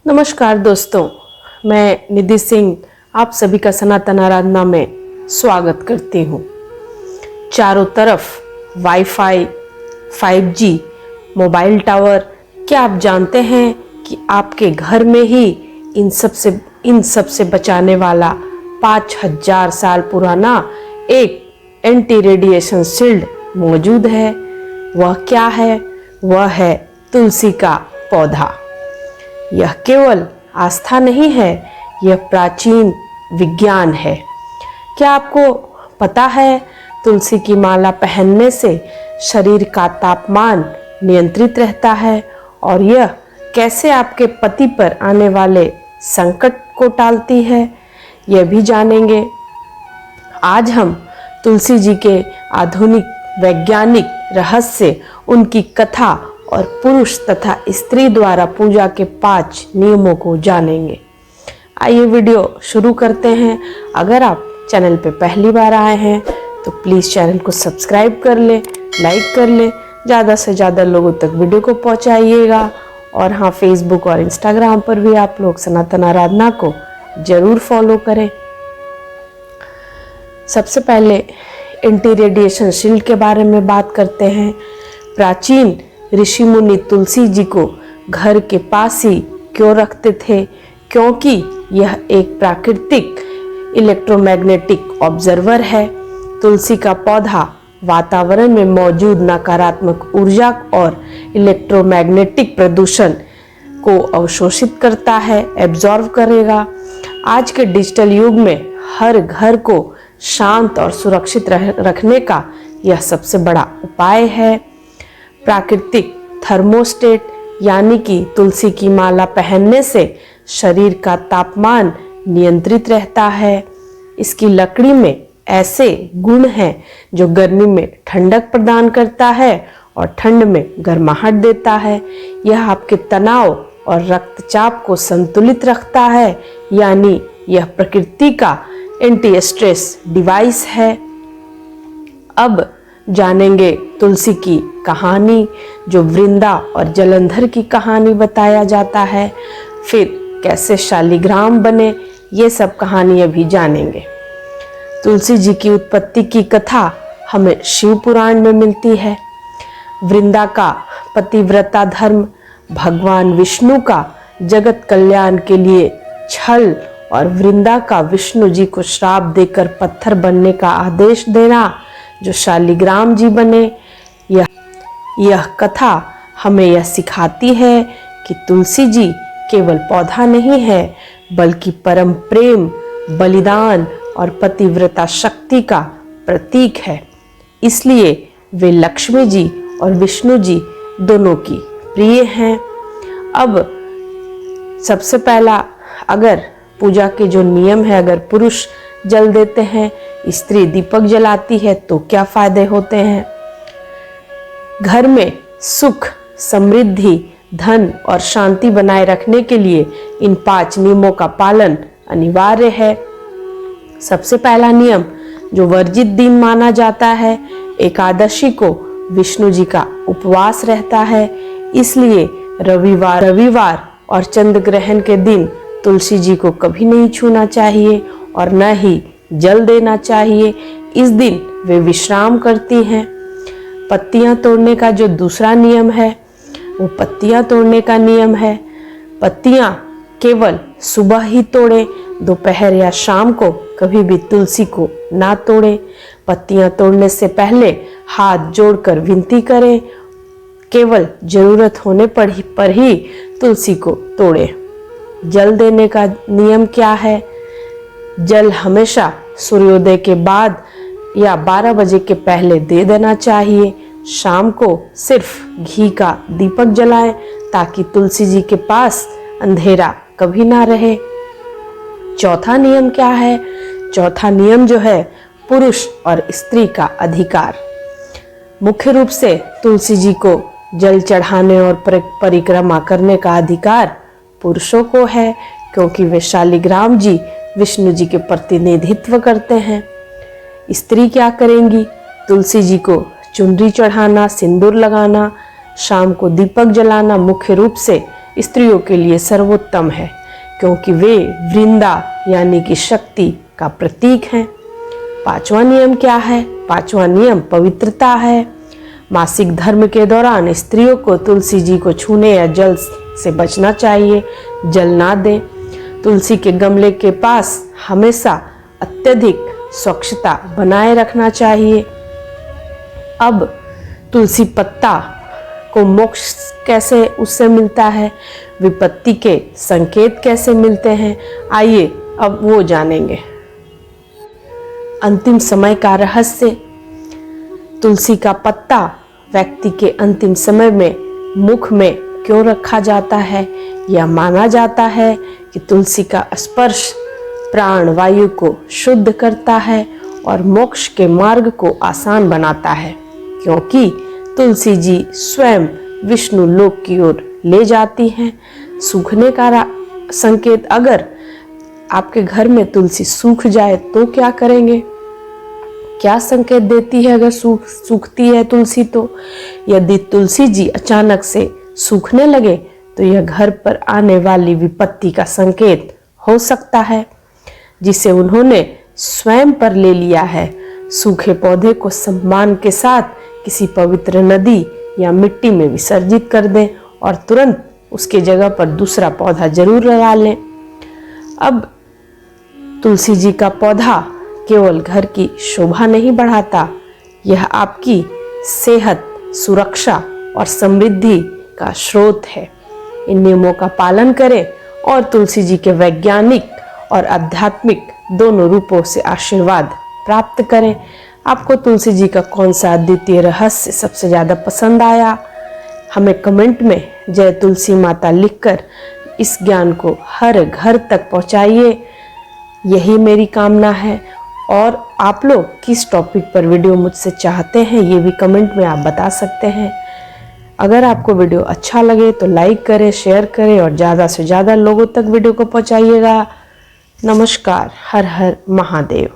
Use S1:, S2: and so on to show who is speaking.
S1: नमस्कार दोस्तों, मैं निधि सिंह आप सभी का सनातन आराधना में स्वागत करती हूँ। चारों तरफ वाईफाई, 5G, मोबाइल टावर। क्या आप जानते हैं कि आपके घर में ही इन सब से बचाने वाला 5000 साल पुराना एक एंटी रेडिएशन शील्ड मौजूद है? वह क्या है? वह है तुलसी का पौधा। यह केवल आस्था नहीं है, यह प्राचीन विज्ञान है। क्या आपको पता है तुलसी की माला पहनने से शरीर का तापमान नियंत्रित रहता है और यह कैसे आपके पति पर आने वाले संकट को टालती है, यह भी जानेंगे। आज हम तुलसी जी के आधुनिक वैज्ञानिक रहस्य, उनकी कथा और पुरुष तथा स्त्री द्वारा पूजा के 5 नियमों को जानेंगे। आइए वीडियो शुरू करते हैं। अगर आप चैनल पे पहली बार आए हैं तो प्लीज़ चैनल को सब्सक्राइब कर ले, लाइक कर ले, ज़्यादा से ज़्यादा लोगों तक वीडियो को पहुंचाइएगा। और हाँ, फेसबुक और इंस्टाग्राम पर भी आप लोग सनातन आराधना को ज़रूर फॉलो करें। सबसे पहले एंटी रेडिएशन शील्ड के बारे में बात करते हैं। प्राचीन ऋषि मुनि तुलसी जी को घर के पास ही क्यों रखते थे? क्योंकि यह एक प्राकृतिक इलेक्ट्रोमैग्नेटिक ऑब्जर्वर है। तुलसी का पौधा वातावरण में मौजूद नकारात्मक ऊर्जा और इलेक्ट्रोमैग्नेटिक प्रदूषण को अवशोषित करता है, एब्जॉर्व करेगा। आज के डिजिटल युग में हर घर को शांत और सुरक्षित रखने का यह सबसे बड़ा उपाय है। प्राकृतिक थर्मोस्टेट यानी कि तुलसी की माला पहनने से शरीर का तापमान नियंत्रित रहता है। इसकी लकड़ी में ऐसे गुण हैं जो गर्मी में ठंडक प्रदान करता है और ठंड में गर्माहट देता है। यह आपके तनाव और रक्तचाप को संतुलित रखता है, यानी यह प्रकृति का एंटी स्ट्रेस डिवाइस है। अब जानेंगे तुलसी की कहानी, जो वृंदा और जलंधर की कहानी बताया जाता है। फिर कैसे शालिग्राम बने, ये सब कहानी अभी जानेंगे। तुलसी जी की उत्पत्ति की कथा हमें शिव पुराण में मिलती है। वृंदा का पतिव्रता धर्म भगवान विष्णु का जगत कल्याण के लिए छल और वृंदा का विष्णु जी को श्राप देकर पत्थर बनने का आदेश देना, जो शालिग्राम जी बने। यह कथा हमें यह सिखाती है कि तुलसी जी केवल पौधा नहीं है, बल्कि परम प्रेम, बलिदान और पतिव्रता शक्ति का प्रतीक है। इसलिए वे लक्ष्मी जी और विष्णु जी दोनों की प्रिय हैं। अब सबसे पहला, अगर पूजा के जो नियम है, अगर पुरुष जल देते हैं, स्त्री दीपक जलाती है, तो क्या फायदे होते हैं? घर में सुख, समृद्धि, धन और शांति बनाए रखने के लिए इन 5 नियमों का पालन अनिवार्य है। सबसे पहला नियम, जो वर्जित दिन माना जाता है, एकादशी को विष्णु जी का उपवास रहता है। इसलिए रविवार और चंद्र ग्रहण के दिन तुलसी जी को कभी नहीं छूना चाहिए और न ही जल देना चाहिए। इस दिन वे विश्राम करती हैं। पत्तियां तोड़ने का जो दूसरा नियम है, वो पत्तियां तोड़ने का नियम है। पत्तियां केवल सुबह ही तोड़ें, दोपहर या शाम को कभी भी तुलसी को ना तोड़ें। पत्तियां तोड़ने से पहले हाथ जोड़कर विनती करें। केवल जरूरत होने पर ही तुलसी को तोड़ें। जल देने का नियम क्या है? जल हमेशा सूर्योदय के बाद या 12 बजे के पहले दे देना चाहिए। शाम को सिर्फ घी का दीपक जलाएं, ताकि तुलसी जी के पास अंधेरा कभी ना रहे। चौथा नियम क्या है? चौथा नियम जो है, पुरुष और स्त्री का अधिकार। मुख्य रूप से तुलसी जी को जल चढ़ाने और परिक्रमा करने का अधिकार पुरुषों को है, क्योंकि वे शालिग्राम जी विष्णु जी के प्रतिनिधित्व करते हैं। स्त्री क्या करेंगी? तुलसी जी को चुनरी चढ़ाना, सिंदूर लगाना, शाम को दीपक जलाना मुख्य रूप से स्त्रियों के लिए सर्वोत्तम है, क्योंकि वे वृंदा यानी कि शक्ति का प्रतीक हैं। पांचवा नियम क्या है? पांचवा नियम पवित्रता है। मासिक धर्म के दौरान स्त्रियों को तुलसी जी को छूने या जल से बचना चाहिए, जल ना दें। तुलसी के गमले के पास हमेशा अत्यधिक स्वच्छता बनाए रखना चाहिए। अब तुलसी पत्ता को मोक्ष कैसे उससे मिलता है, विपत्ति के संकेत कैसे मिलते हैं, आइए अब वो जानेंगे। अंतिम समय का रहस्य। तुलसी का पत्ता व्यक्ति के अंतिम समय में मुख में क्यों रखा जाता है? यह माना जाता है कि तुलसी का स्पर्श प्राण वायु को शुद्ध करता है और मोक्ष के मार्ग को आसान बनाता है, क्योंकि तुलसी जी स्वयं विष्णु लोक की ओर ले जाती हैं। सूखने का संकेत। अगर आपके घर में तुलसी सूख जाए तो क्या करेंगे? क्या संकेत देती है अगर सूखती है तुलसी? तो यदि तुलसी जी अचानक से सूखने लगे तो यह घर पर आने वाली विपत्ति का संकेत हो सकता है, जिसे उन्होंने स्वयं पर ले लिया है। सूखे पौधे को सम्मान के साथ किसी पवित्र नदी या मिट्टी में विसर्जित कर दें और तुरंत उसके जगह पर दूसरा पौधा जरूर लगा लें। अब तुलसी जी का पौधा केवल घर की शोभा नहीं बढ़ाता, यह आपकी सेहत, सुरक्षा और समृद्धि का स्रोत है। इन नियमों का पालन करें और तुलसी जी के वैज्ञानिक और आध्यात्मिक दोनों रूपों से आशीर्वाद प्राप्त करें। आपको तुलसी जी का कौन सा अद्वितीय रहस्य सबसे ज़्यादा पसंद आया? हमें कमेंट में जय तुलसी माता लिखकर इस ज्ञान को हर घर तक पहुंचाइए, यही मेरी कामना है। और आप लोग किस टॉपिक पर वीडियो मुझसे चाहते हैं ये भी कमेंट में आप बता सकते हैं। अगर आपको वीडियो अच्छा लगे तो लाइक करें, शेयर करें और ज़्यादा से ज़्यादा लोगों तक वीडियो को पहुंचाइएगा। नमस्कार। हर हर महादेव।